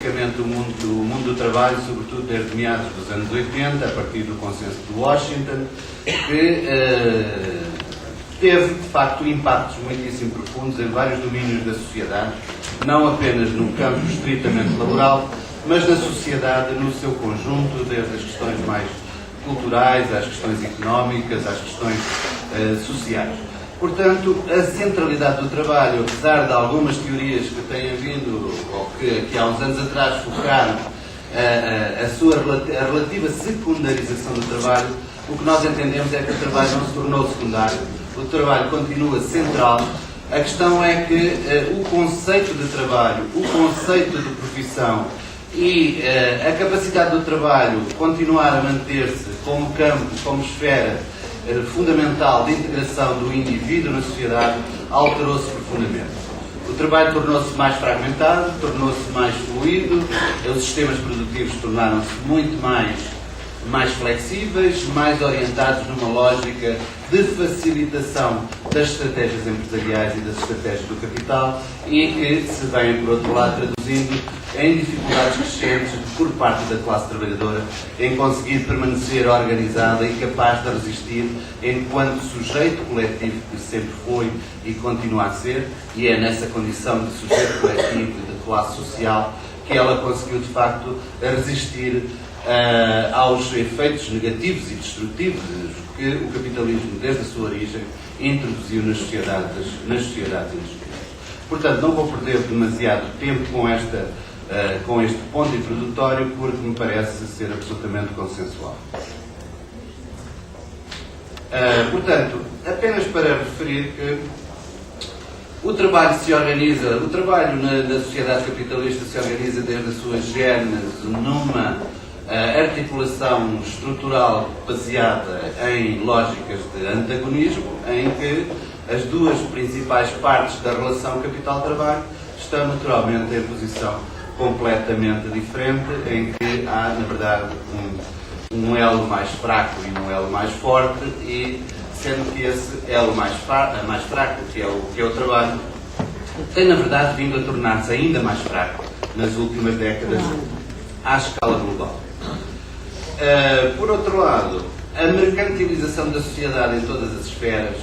O mundo do trabalho, sobretudo desde meados dos anos 80, a partir do consenso de Washington, que teve, de facto, impactos muitíssimo profundos em vários domínios da sociedade, não apenas no campo estritamente laboral, mas na sociedade no seu conjunto, desde as questões mais culturais, às questões económicas, às questões sociais. Portanto, a centralidade do trabalho, apesar de algumas teorias que têm vindo, ou que há uns anos atrás focaram a relativa secundarização do trabalho, o que nós entendemos é que o trabalho não se tornou secundário, o trabalho continua central. A questão é que o conceito de trabalho, o conceito de profissão e a capacidade do trabalho continuar a manter-se como campo, como esfera fundamental de integração do indivíduo na sociedade, alterou-se profundamente. O trabalho tornou-se mais fragmentado, tornou-se mais fluido, os sistemas produtivos tornaram-se muito mais flexíveis, mais orientados numa lógica de facilitação das estratégias empresariais e das estratégias do capital e que se vem, por outro lado, traduzindo em dificuldades crescentes por parte da classe trabalhadora em conseguir permanecer organizada e capaz de resistir enquanto sujeito coletivo que sempre foi e continua a ser, e é nessa condição de sujeito coletivo e de classe social que ela conseguiu, de facto, resistir aos efeitos negativos e destrutivos que o capitalismo, desde a sua origem, introduziu nas sociedades industriais. Portanto, não vou perder demasiado tempo com este ponto introdutório, porque me parece ser absolutamente consensual. Portanto, apenas para referir que o trabalho se organiza, o trabalho na sociedade capitalista se organiza desde a sua gênese numa articulação estrutural baseada em lógicas de antagonismo, em que as duas principais partes da relação capital-trabalho estão naturalmente em posição completamente diferente, em que há, na verdade, um elo mais fraco e um elo mais forte, e sendo que esse elo mais fraco, que é o trabalho, tem, na verdade, vindo a tornar-se ainda mais fraco nas últimas décadas à escala global. Por outro lado, a mercantilização da sociedade em todas as esferas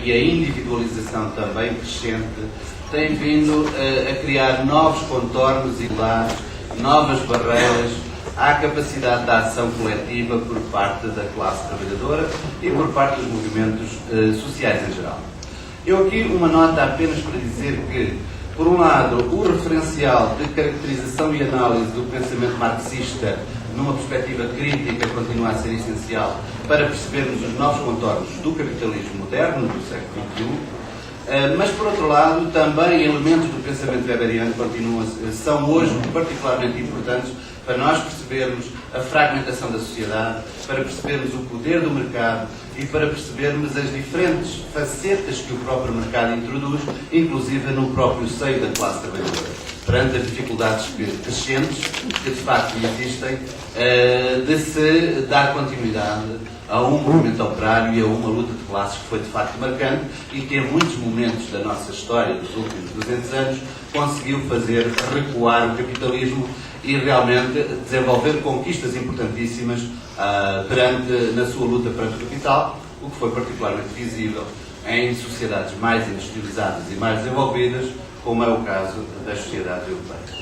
e a individualização também crescente tem vindo a criar novos contornos e lados, novas barreiras à capacidade da ação coletiva por parte da classe trabalhadora e por parte dos movimentos sociais em geral. Eu aqui uma nota apenas para dizer que, por um lado, o referencial de caracterização e análise do pensamento marxista numa perspectiva crítica continua a ser essencial para percebermos os novos contornos do capitalismo moderno do século XXI, mas, por outro lado, também elementos do pensamento weberiano são hoje particularmente importantes para nós percebermos a fragmentação da sociedade, para percebermos o poder do mercado e para percebermos as diferentes facetas que o próprio mercado introduz, inclusive no próprio seio da classe trabalhadora, perante as dificuldades crescentes que de facto existem de se dar continuidade a um movimento operário e a uma luta de classes que foi de facto marcante e que em muitos momentos da nossa história dos últimos 200 anos conseguiu fazer recuar o capitalismo e realmente desenvolver conquistas importantíssimas na sua luta perante o capital, o que foi particularmente visível em sociedades mais industrializadas e mais desenvolvidas, como é o caso das sociedades europeias.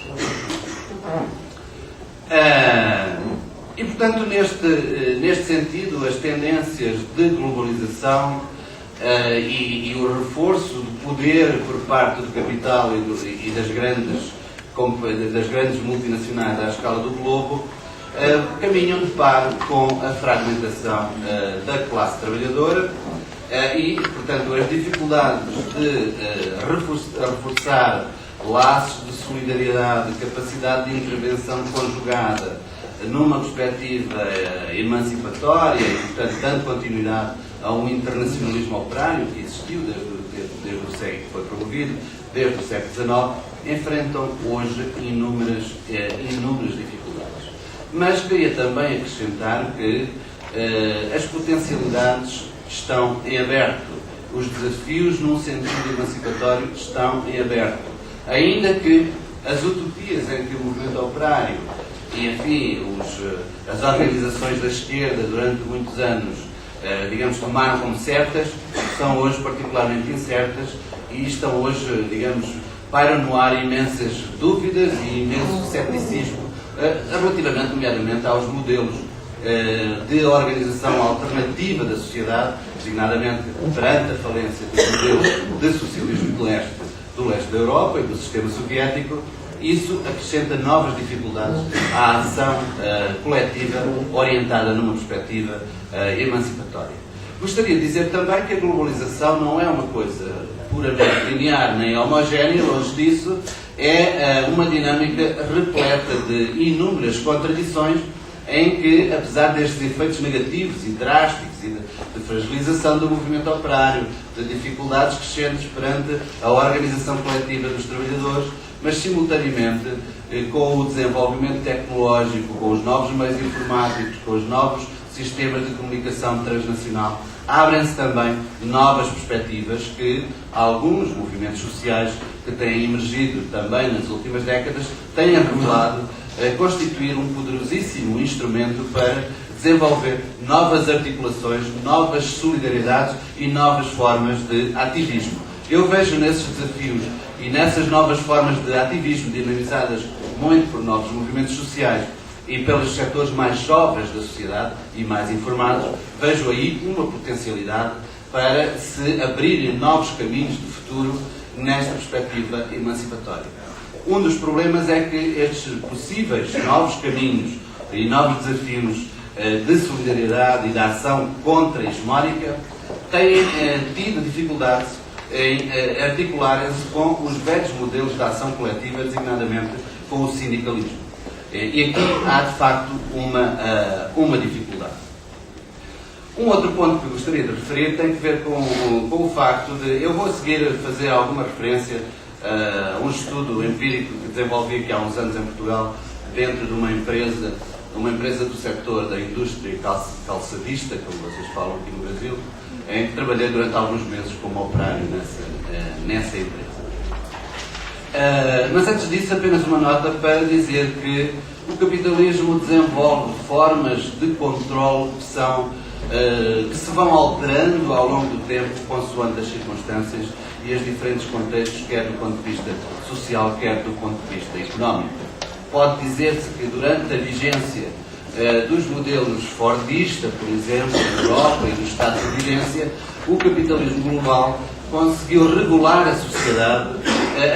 E, portanto, neste sentido, as tendências de globalização e o reforço do poder por parte do capital e das grandes multinacionais à escala do globo caminham de par com a fragmentação da classe trabalhadora e, portanto, as dificuldades de reforçar laços de solidariedade, capacidade de intervenção conjugada numa perspectiva emancipatória e, portanto, dando continuidade a um internacionalismo operário que existiu desde o século que foi promovido, desde o século XIX, enfrentam hoje inúmeras dificuldades. Mas queria também acrescentar que as potencialidades estão em aberto, os desafios num sentido emancipatório estão em aberto, ainda que as utopias em que o movimento operário e, enfim, as organizações da esquerda durante muitos anos, digamos, tomaram como certas, são hoje particularmente incertas e estão hoje, digamos, pairam no ar imensas dúvidas e imenso ceticismo relativamente, nomeadamente, aos modelos de organização alternativa da sociedade, designadamente perante a falência dos modelos de socialismo do leste da Europa e do sistema soviético. Isso acrescenta novas dificuldades à ação coletiva orientada numa perspectiva emancipatória. Gostaria de dizer também que a globalização não é uma coisa puramente linear nem homogénea, longe disso, é uma dinâmica repleta de inúmeras contradições em que, apesar destes efeitos negativos e drásticos e de fragilização do movimento operário, de dificuldades crescentes perante a organização coletiva dos trabalhadores, mas simultaneamente com o desenvolvimento tecnológico, com os novos meios informáticos, com os novos sistemas de comunicação transnacional, abrem-se também novas perspectivas que alguns movimentos sociais que têm emergido também nas últimas décadas têm revelado constituir um poderosíssimo instrumento para desenvolver novas articulações, novas solidariedades e novas formas de ativismo. Eu vejo nesses desafios e nessas novas formas de ativismo, dinamizadas muito por novos movimentos sociais e pelos setores mais jovens da sociedade e mais informados, vejo aí uma potencialidade para se abrirem novos caminhos de futuro nesta perspectiva emancipatória. Um dos problemas é que estes possíveis novos caminhos e novos desafios de solidariedade e de ação contra-hegemónica têm tido dificuldades em articularem-se com os velhos modelos de ação coletiva, designadamente com o sindicalismo. E aqui há, de facto, uma dificuldade. Um outro ponto que eu gostaria de referir tem que ver com o facto de... Eu vou a seguir fazer alguma referência a um estudo empírico que desenvolvi aqui há uns anos em Portugal, dentro de uma empresa do setor da indústria calçadista, como vocês falam aqui no Brasil, em que trabalhei durante alguns meses como operário nessa empresa. Mas antes disso, apenas uma nota para dizer que o capitalismo desenvolve formas de controle que se vão alterando ao longo do tempo, consoante as circunstâncias e os diferentes contextos, quer do ponto de vista social, quer do ponto de vista económico. Pode dizer-se que durante a vigência dos modelos fordista, por exemplo, na Europa e no estadunidense, o capitalismo global conseguiu regular a sociedade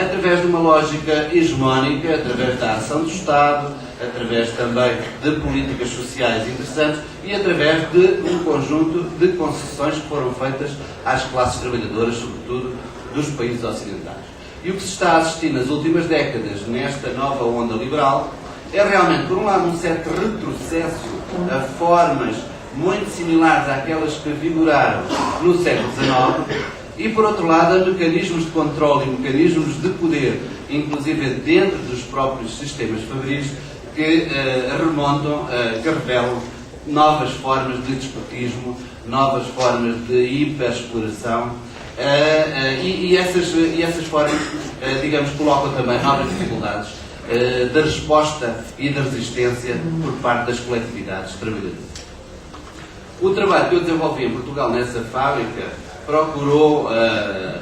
através de uma lógica hegemónica, através da ação do Estado, através também de políticas sociais interessantes e através de um conjunto de concessões que foram feitas às classes trabalhadoras, sobretudo dos países ocidentais. E o que se está a assistir nas últimas décadas, nesta nova onda liberal, é realmente, por um lado, um certo retrocesso a formas muito similares àquelas que vigoraram no século XIX e, por outro lado, a mecanismos de controle e mecanismos de poder, inclusive dentro dos próprios sistemas fabris, que remontam, que revelam novas formas de despotismo, novas formas de hiperexploração e essas formas, digamos, colocam também novas dificuldades da resposta e da resistência por parte das coletividades trabalhadoras. O trabalho que eu desenvolvi em Portugal nessa fábrica procurou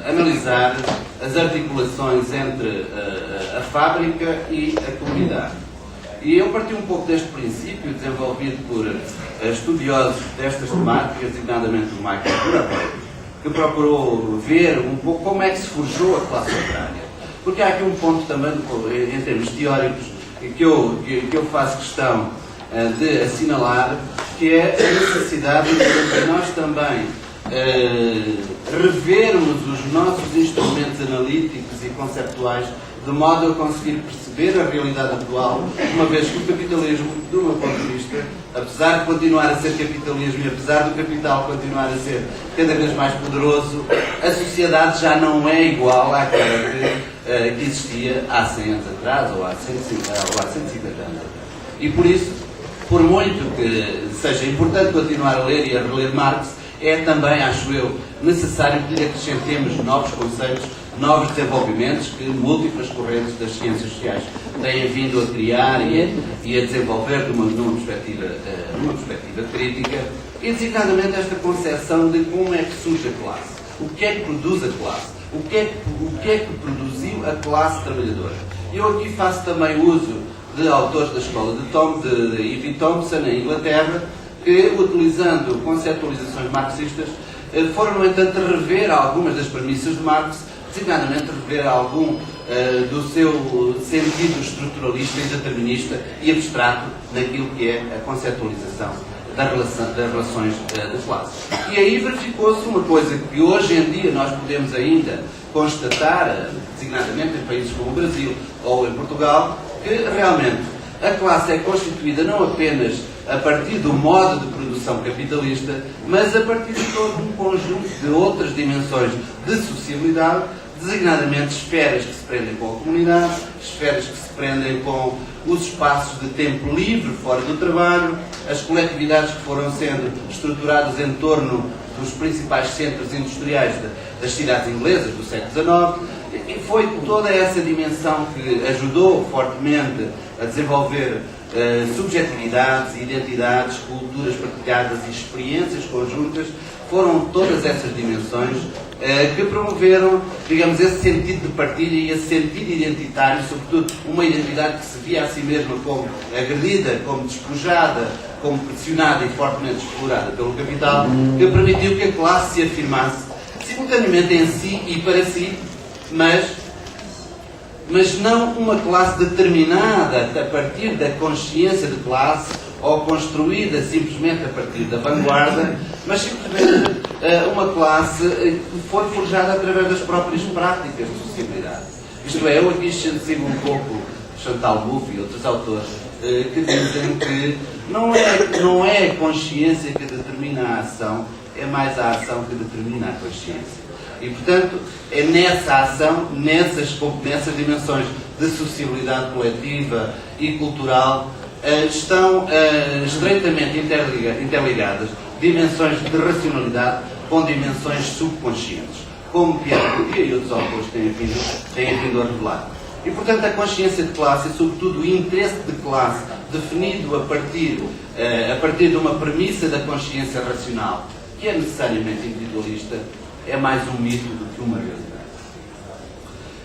analisar as articulações entre a fábrica e a comunidade. E eu parti um pouco deste princípio, desenvolvido por estudiosos destas temáticas, designadamente o Michael Burabeck, que procurou ver um pouco como é que se forjou a classe operária. Porque há aqui um ponto também, em termos teóricos, que eu faço questão de assinalar, que é a necessidade de nós também revermos os nossos instrumentos analíticos e conceptuais de modo a conseguir perceber a realidade atual, uma vez que o capitalismo, do meu ponto de vista, apesar de continuar a ser capitalismo e apesar do capital continuar a ser cada vez mais poderoso, a sociedade já não é igual àquela que existia há 100 anos atrás ou há 150 anos atrás. E por isso, por muito que seja importante continuar a ler e a reler Marx, é também, acho eu, necessário que lhe acrescentemos novos conceitos, novos desenvolvimentos que múltiplas correntes das ciências sociais têm vindo a criar e a desenvolver numa perspectiva crítica, e designadamente esta concepção de como é que surge a classe, o que é que produz a classe, o que é que produziu a classe trabalhadora. Eu aqui faço também uso de autores da escola de E.V. Thompson, em Inglaterra, que, utilizando conceptualizações marxistas, foram, no entanto, rever algumas das premissas de Marx, designadamente rever algum do seu sentido estruturalista, indeterminista e abstrato naquilo que é a conceptualização das relações de classe. E aí verificou-se uma coisa que hoje em dia nós podemos ainda constatar, designadamente em países como o Brasil ou em Portugal, que realmente a classe é constituída não apenas a partir do modo de produção capitalista, mas a partir de todo um conjunto de outras dimensões de sociabilidade, designadamente esferas que se prendem com a comunidade, esferas que se prendem com os espaços de tempo livre fora do trabalho, as coletividades que foram sendo estruturadas em torno dos principais centros industriais das cidades inglesas do século XIX, e foi toda essa dimensão que ajudou fortemente a desenvolver subjetividades, identidades, culturas partilhadas e experiências conjuntas. Foram todas essas dimensões que promoveram, digamos, esse sentido de partilha e esse sentido identitário, sobretudo uma identidade que se via a si mesma como agredida, como despojada, como pressionada e fortemente explorada pelo capital, que permitiu que a classe se afirmasse simultaneamente em si e para si, mas não uma classe determinada a partir da consciência de classe ou construída simplesmente a partir da vanguarda, mas simplesmente uma classe que foi forjada através das próprias práticas de sociabilidade. Isto é, eu aqui sigo um pouco Chantal Mouffe e outros autores que dizem que não é a consciência que determina a ação, é mais a ação que determina a consciência. E, portanto, é nessa ação, nessas dimensões de sociabilidade coletiva e cultural, estão estreitamente interligadas dimensões de racionalidade com dimensões subconscientes, como Pierre Bourdieu e outros autores têm vindo a revelar. E, portanto, a consciência de classe e, sobretudo, o interesse de classe definido a partir de uma premissa da consciência racional, que é necessariamente individualista, é mais um mito do que uma realidade.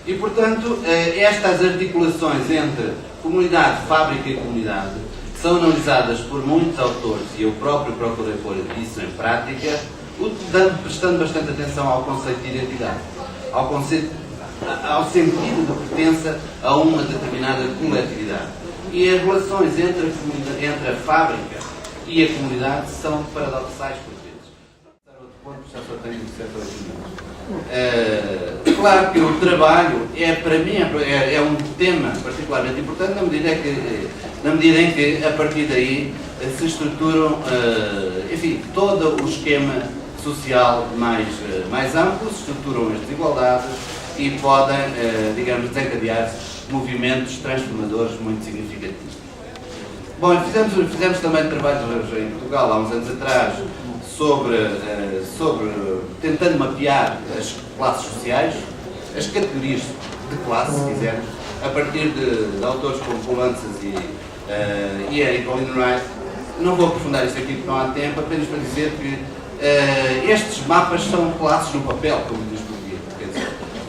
E, portanto, estas articulações entre comunidade, fábrica e comunidade são analisadas por muitos autores, e eu próprio procurei pôr isso em prática, prestando bastante atenção ao conceito de identidade, ao sentido de pertença a uma determinada coletividade. E as relações entre a fábrica e a comunidade são paradoxais por vezes. Já só tenho 7 ou 8 minutos. Claro que o trabalho para mim é um tema particularmente importante na medida em que a partir daí se estruturam, enfim, todo o esquema social mais amplo, se estruturam as desigualdades e podem, digamos, desencadear-se movimentos transformadores muito significativos. Bom, fizemos também trabalhos em Portugal há uns anos atrás sobre tentando mapear as classes sociais, as categorias de classe, se quisermos, a partir de autores como Poulantzas e a Colin Wright. Não vou aprofundar isto aqui porque não há tempo, apenas para dizer que estes mapas são classes no papel, como diz Bourdieu. Quer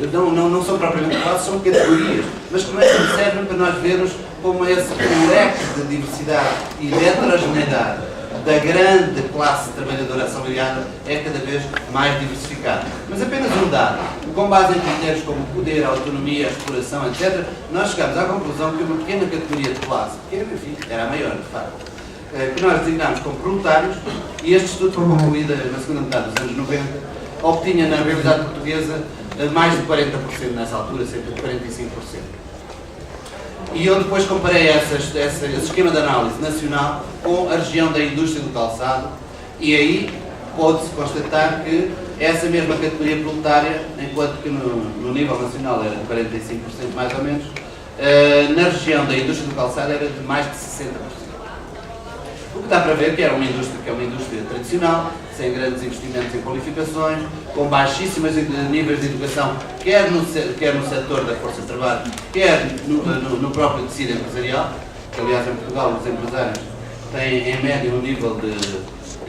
dizer, não são propriamente classes, são categorias, mas que servem para nós vermos como esse leque de diversidade e de heterogeneidade da grande classe trabalhadora assalariada é cada vez mais diversificada. Mas apenas um dado, com base em critérios como o poder, a autonomia, a exploração, etc., nós chegamos à conclusão que uma pequena categoria de classe, pequena, enfim, era a maior, de facto, que nós designámos como proletários, e este estudo foi concluído na segunda metade dos anos 90, obtinha na realidade portuguesa mais de 40% nessa altura, cerca de 45%. E eu depois comparei esse esquema de análise nacional com a região da indústria do calçado, e aí pode-se constatar que essa mesma categoria proletária, enquanto que no nível nacional era de 45% mais ou menos, na região da indústria do calçado era de mais de 60%. O que dá para ver que é uma indústria tradicional, sem grandes investimentos em qualificações, com baixíssimos níveis de educação, quer no setor da força de trabalho, quer no próprio tecido empresarial, que aliás em Portugal os empresários têm em média um nível de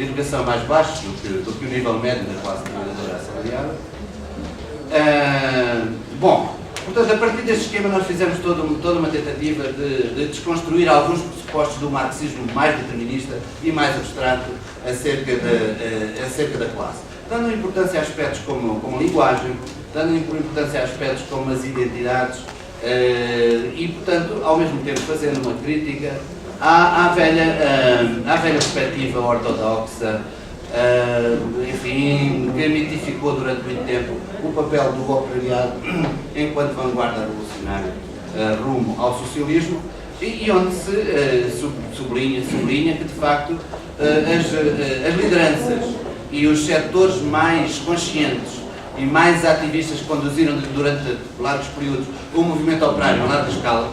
educação mais baixo do que o nível médio da classe trabalhadora assalariada. Bom, portanto, a partir deste esquema nós fizemos toda uma tentativa de desconstruir alguns pressupostos do marxismo mais determinista e mais abstrato acerca da classe, dando importância a aspectos como a linguagem, dando importância a aspectos como as identidades e, portanto, ao mesmo tempo fazendo uma crítica à velha perspectiva ortodoxa, enfim, que mitificou durante muito tempo o papel do operariado enquanto vanguarda revolucionária rumo ao socialismo e onde se sublinha que, de facto, as lideranças e os setores mais conscientes e mais ativistas que conduziram durante largos períodos o movimento operário a larga escala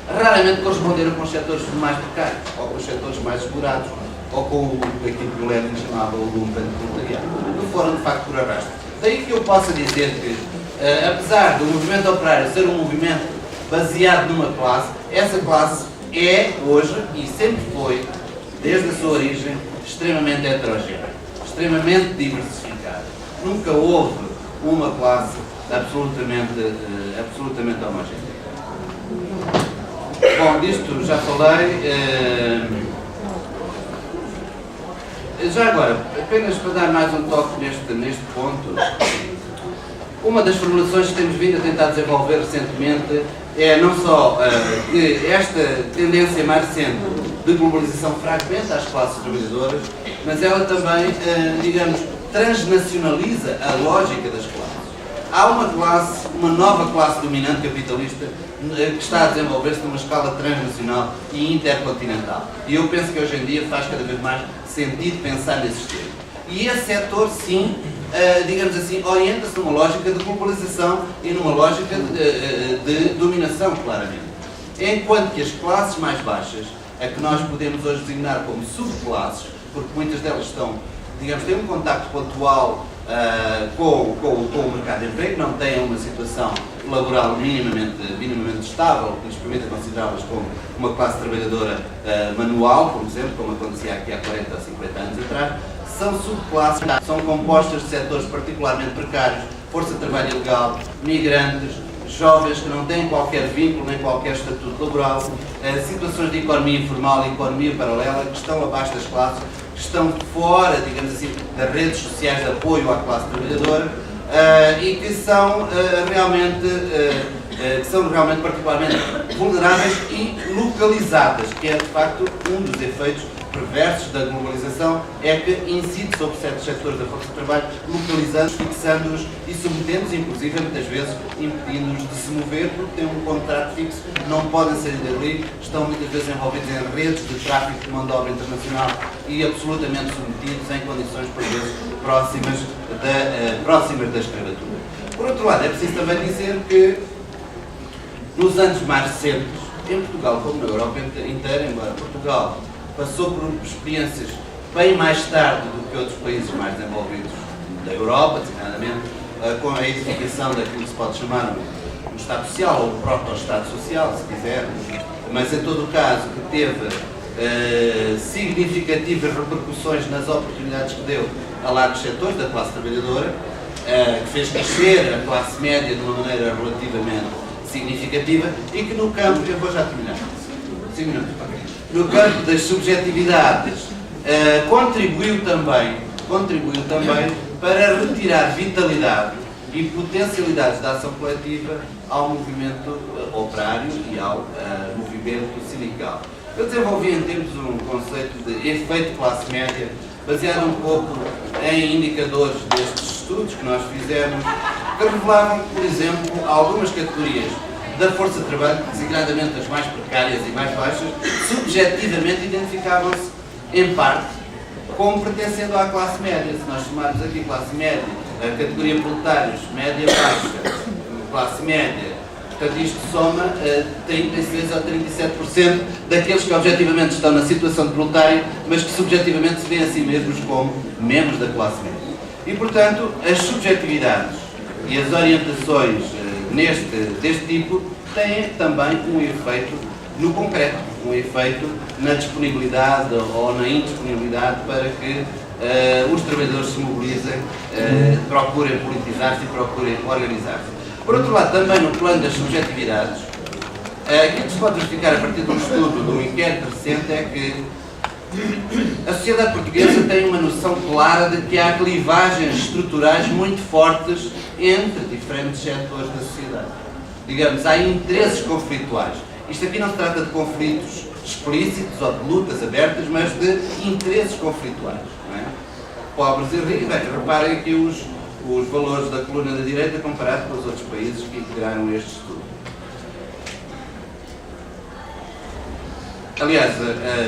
raramente corresponderam com os setores mais precários ou com os setores mais explorados ou com aquilo que o Lenin chamava o lumpenproletariado. Não foram, de facto, por arrasto. Daí que eu possa dizer que, apesar do movimento operário ser um movimento baseado numa classe, essa classe é, hoje, e sempre foi, desde a sua origem, extremamente heterogénea, extremamente diversificada. Nunca houve uma classe absolutamente homogénea. Bom, disto já falei. Já agora, apenas para dar mais um toque neste ponto, uma das formulações que temos vindo a tentar desenvolver recentemente é não só que esta tendência mais recente de globalização fragmenta as classes trabalhadoras, mas ela também, digamos, transnacionaliza a lógica das classes. Há uma nova classe dominante capitalista que está a desenvolver-se numa escala transnacional e intercontinental. E eu penso que hoje em dia faz cada vez mais sentido pensar nesses termos. E esse setor, sim, digamos assim, orienta-se numa lógica de globalização e numa lógica de dominação, claramente. Enquanto que as classes mais baixas, a que nós podemos hoje designar como subclasses, porque muitas delas estão, digamos, têm um contacto pontual com o mercado de emprego, não têm uma situação laboral minimamente estável, que lhes permita considerá-las como uma classe trabalhadora manual, por exemplo, como acontecia aqui há 40 ou 50 anos atrás, são subclasses, são compostas de setores particularmente precários, força de trabalho ilegal, migrantes, jovens que não têm qualquer vínculo nem qualquer estatuto laboral, situações de economia informal e economia paralela que estão abaixo das classes, que estão fora, digamos assim, das redes sociais de apoio à classe trabalhadora e que são realmente particularmente vulneráveis e localizadas, que é de facto um dos efeitos perversos da globalização, é que incide sobre certos setores da força de trabalho, localizando-os, fixando-os e submetendo-os, inclusive, muitas vezes, impedindo-os de se mover, porque têm um contrato fixo, não podem sair dali, estão muitas vezes envolvidos em redes de tráfico de mão de obra internacional e absolutamente submetidos em condições, por vezes, próximas da escravatura. Por outro lado, é preciso também dizer que, nos anos mais recentes, em Portugal como na Europa inteira, embora Portugal passou por experiências bem mais tarde do que outros países mais desenvolvidos da Europa, designadamente, com a edificação daquilo que se pode chamar um Estado Social, ou um proto-Estado Social, se quisermos, mas em todo o caso que teve significativas repercussões nas oportunidades que deu a largos setores da classe trabalhadora, que fez crescer a classe média de uma maneira relativamente significativa e que no campo, eu vou já terminar, 5 minutos, no campo das subjetividades, contribuiu também para retirar vitalidade e potencialidades da ação coletiva ao movimento operário e ao movimento sindical. Eu desenvolvi em tempos um conceito de efeito classe média, baseado um pouco em indicadores destes estudos que nós fizemos, que revelavam, por exemplo, algumas categorias da força de trabalho, designadamente as mais precárias e mais baixas, subjetivamente identificavam-se, em parte, como pertencendo à classe média. Se nós chamarmos aqui classe média, a categoria proletários, média baixa, classe média, Portanto, isto soma 36% ou 37% daqueles que objetivamente estão na situação de proletário, mas que subjetivamente se veem a si mesmos como membros da classe média. E, portanto, as subjetividades e as orientações deste tipo têm também um efeito no concreto, um efeito na disponibilidade ou na indisponibilidade para que os trabalhadores se mobilizem, procurem politizar-se e procurem organizar-se. Por outro lado, também no plano das subjetividades, aquilo que se pode verificar a partir de um estudo, de um inquérito recente, é que a sociedade portuguesa tem uma noção clara de que há clivagens estruturais muito fortes entre diferentes setores da sociedade. Digamos, há interesses conflituais. Isto aqui não se trata de conflitos explícitos ou de lutas abertas, mas de interesses conflituais. Não é? Pobres e ricos, reparem aqui os valores da coluna da direita comparado com os outros países que integraram este estudo. Aliás,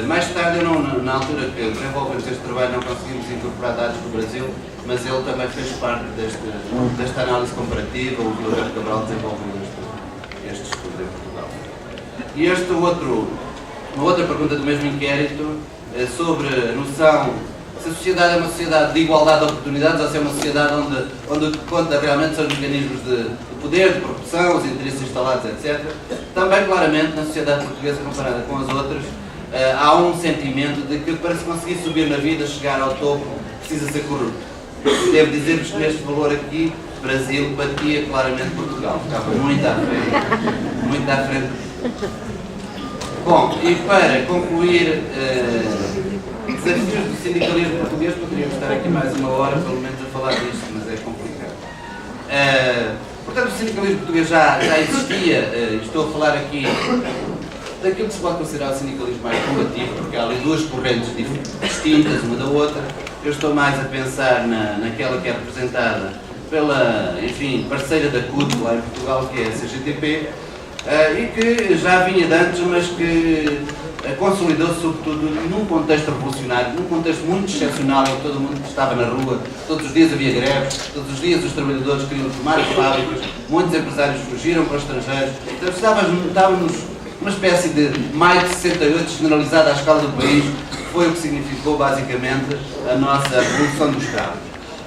mais tarde, na altura que desenvolvemos este trabalho, não conseguimos incorporar dados do Brasil, mas ele também fez parte desta análise comparativa. O Roberto Cabral desenvolveu este estudo em Portugal. E uma outra pergunta do mesmo inquérito sobre a noção se a sociedade é uma sociedade de igualdade de oportunidades ou se é uma sociedade onde o que conta realmente são os mecanismos de poder, de corrupção, os interesses instalados, etc. Também, claramente, na sociedade portuguesa, comparada com as outras, há um sentimento de que para se conseguir subir na vida, chegar ao topo, precisa ser corrupto. Devo dizer-vos que neste valor aqui, Brasil batia claramente Portugal. Ficava muito à frente. Muito à frente. Bom, e para concluir, desafios do sindicalismo português, poderíamos estar aqui mais uma hora, pelo menos, a falar disto, mas é complicado. Portanto, o sindicalismo português já existia, estou a falar aqui daquilo que se pode considerar o sindicalismo mais combativo, porque há ali duas correntes distintas uma da outra. Eu estou mais a pensar naquela que é representada pela, enfim, parceira da CUT lá em Portugal, que é a CGTP, e que já vinha de antes, mas que consolidou-se sobretudo num contexto revolucionário, num contexto muito excepcional, em que todo mundo estava na rua, todos os dias havia greves, todos os dias os trabalhadores queriam tomar as fábricas, muitos empresários fugiram para os estrangeiros, então estávamos numa espécie de maio de 68 generalizada à escala do país, que foi o que significou basicamente a nossa revolução dos escravos.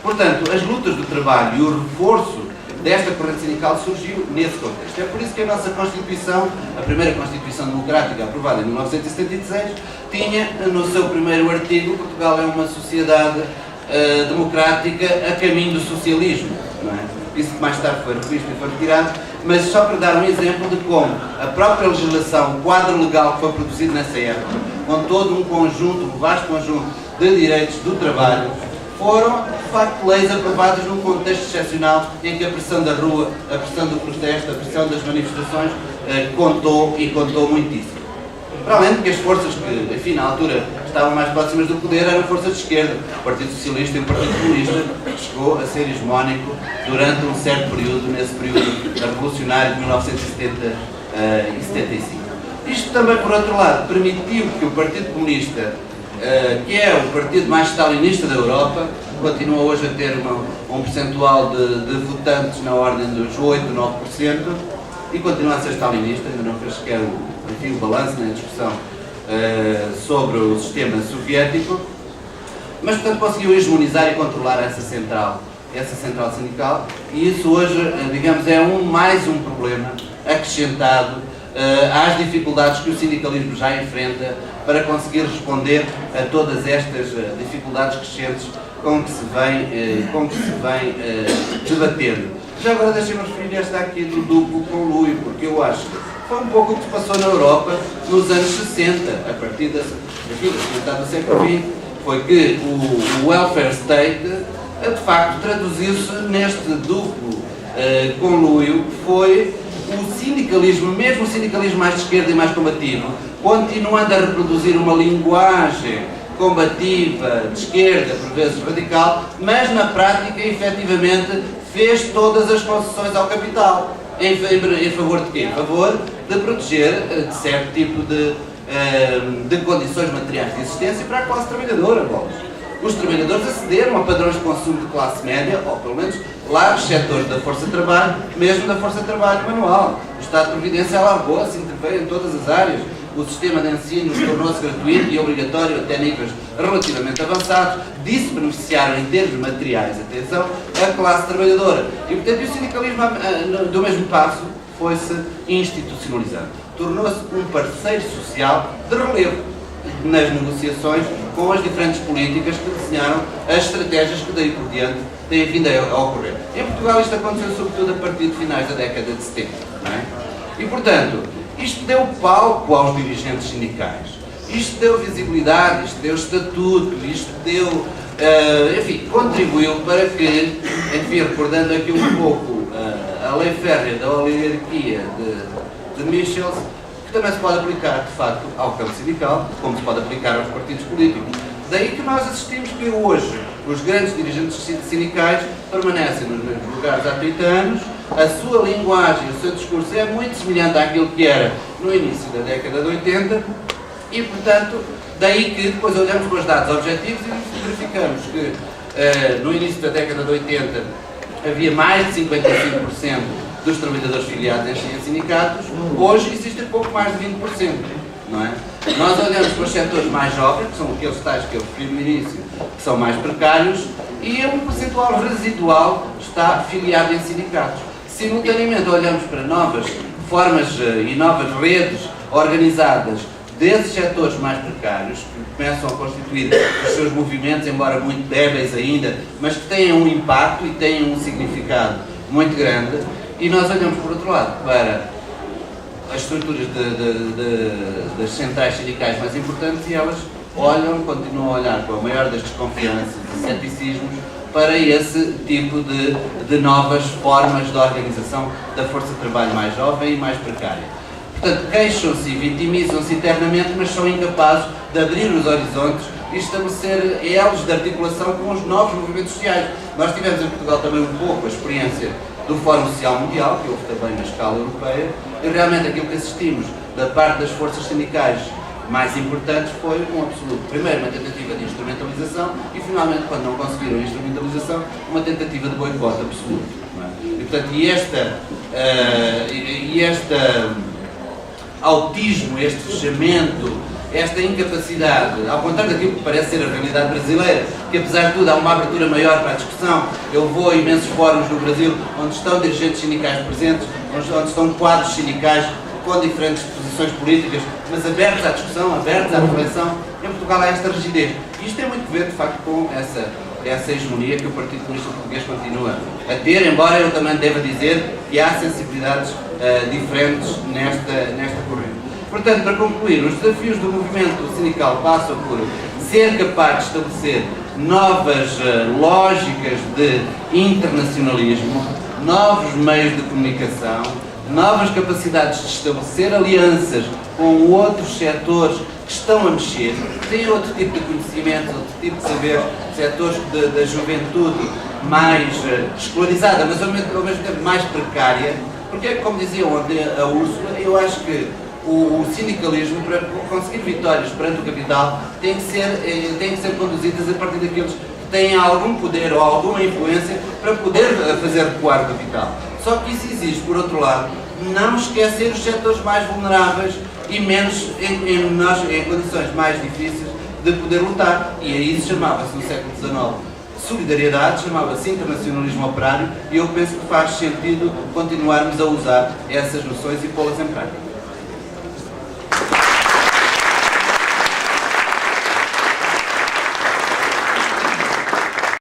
Portanto, as lutas do trabalho e o reforço desta corrente sindical surgiu nesse contexto. É por isso que a nossa Constituição, a primeira Constituição Democrática, aprovada em 1976, tinha no seu primeiro artigo: Portugal é uma sociedade democrática a caminho do socialismo. Não é? Isso que mais tarde foi revisto e foi retirado, mas só para dar um exemplo de como a própria legislação, o quadro legal que foi produzido nessa época, com todo um conjunto, um vasto conjunto de direitos do trabalho, foram, de facto, leis aprovadas num contexto excepcional em que a pressão da rua, a pressão do protesto, a pressão das manifestações contou e contou muitíssimo. Para além de que as forças que, enfim, na altura estavam mais próximas do poder eram forças de esquerda. O Partido Socialista e o Partido Comunista chegou a ser hegemónico durante um certo período, nesse período revolucionário de 1970 e 75. Isto também, por outro lado, permitiu que o Partido Comunista, que é o partido mais stalinista da Europa, continua hoje a ter um percentual de votantes na ordem dos 8, 9%, e continua a ser stalinista, ainda não fez sequer o balanço na discussão sobre o sistema soviético, mas portanto conseguiu hegemonizar e controlar essa central sindical, e isso hoje, digamos, é mais um problema acrescentado às dificuldades que o sindicalismo já enfrenta para conseguir responder a todas estas dificuldades crescentes com que se vem debatendo. Já agora deixem-me referir esta aqui do duplo conluio, porque eu acho que foi um pouco o que se passou na Europa nos anos 60, a partir da metade do século XX, foi que o welfare state, de facto, traduziu-se neste duplo conluio, que foi o sindicalismo, mesmo o sindicalismo mais de esquerda e mais combativo, continuando a reproduzir uma linguagem combativa, de esquerda, por vezes radical, mas na prática, efetivamente, fez todas as concessões ao capital. Em favor de quê? Em favor de proteger de certo tipo de condições materiais de existência para a classe trabalhadora. os trabalhadores acederam a padrões de consumo de classe média, ou pelo menos largos setores da força de trabalho, mesmo da força de trabalho manual. O Estado de Previdência alargou-se, interveio em todas as áreas. O sistema de ensino tornou-se gratuito e obrigatório até níveis relativamente avançados. Disso beneficiaram em termos materiais, atenção, a classe trabalhadora. E, portanto, o sindicalismo, do mesmo passo, foi-se institucionalizando. Tornou-se um parceiro social de relevo nas negociações com as diferentes políticas que desenharam as estratégias que daí por diante têm vindo a ocorrer. Em Portugal isto aconteceu sobretudo a partir de finais da década de 70, não é? E portanto, isto deu palco aos dirigentes sindicais, isto deu visibilidade, isto deu estatuto, isto deu, enfim, contribuiu para que, enfim, recordando aqui um pouco a lei férrea da oligarquia de Michels, também se pode aplicar, de facto, ao campo sindical, como se pode aplicar aos partidos políticos. Daí que nós assistimos que hoje os grandes dirigentes sindicais permanecem nos mesmos lugares há 30 anos, a sua linguagem, o seu discurso é muito semelhante àquilo que era no início da década de 80 e, portanto, daí que depois olhamos para os dados objetivos e verificamos que no início da década de 80 havia mais de 55% dos trabalhadores filiados em sindicatos, hoje existem pouco mais de 20%, não é? Nós olhamos para os setores mais jovens, que são aqueles tais que eu referi no início, que são mais precários, e um percentual residual está filiado em sindicatos. Simultaneamente olhamos para novas formas e novas redes organizadas desses setores mais precários, que começam a constituir os seus movimentos, embora muito débeis ainda, mas que têm um impacto e têm um significado muito grande. E nós olhamos, por outro lado, para as estruturas das centrais sindicais mais importantes e elas continuam a olhar com a maior das desconfianças e ceticismos para esse tipo de novas formas de organização da força de trabalho mais jovem e mais precária. Portanto, queixam-se e vitimizam-se internamente, mas são incapazes de abrir os horizontes e estabelecer elos de articulação com os novos movimentos sociais. Nós tivemos em Portugal também um pouco a experiência do Fórum Social Mundial, que houve também na escala europeia, e realmente aquilo que assistimos da parte das forças sindicais mais importantes foi um absoluto, primeiro uma tentativa de instrumentalização e finalmente, quando não conseguiram a instrumentalização, uma tentativa de boicote absoluto. Não é? E portanto, este autismo, este fechamento, esta incapacidade, ao contrário daquilo que parece ser a realidade brasileira, que apesar de tudo há uma abertura maior para a discussão. Eu vou a imensos fóruns no Brasil onde estão dirigentes sindicais presentes, onde estão quadros sindicais com diferentes posições políticas, mas abertos à discussão, abertos à reflexão. Em Portugal há esta rigidez. E isto tem muito a ver, de facto, com essa hegemonia que o Partido Comunista Português continua a ter, embora eu também deva dizer que há sensibilidades diferentes nesta corrente. Portanto, para concluir, os desafios do movimento sindical passam por ser capaz de estabelecer novas lógicas de internacionalismo, novos meios de comunicação, novas capacidades de estabelecer alianças com outros setores que estão a mexer, que têm outro tipo de conhecimento, outro tipo de saber, setores da juventude mais escolarizada, mas ao mesmo tempo mais precária, porque, como dizia ontem a Úrsula, eu acho que o sindicalismo, para conseguir vitórias perante o capital, tem que ser conduzidas a partir daqueles que têm algum poder ou alguma influência para poder fazer recuar o capital. Só que isso exige, por outro lado, não esquecer os setores mais vulneráveis e menos em condições mais difíceis de poder lutar. E aí isso chamava-se no século XIX solidariedade, chamava-se internacionalismo operário, e eu penso que faz sentido continuarmos a usar essas noções e pô-las em prática.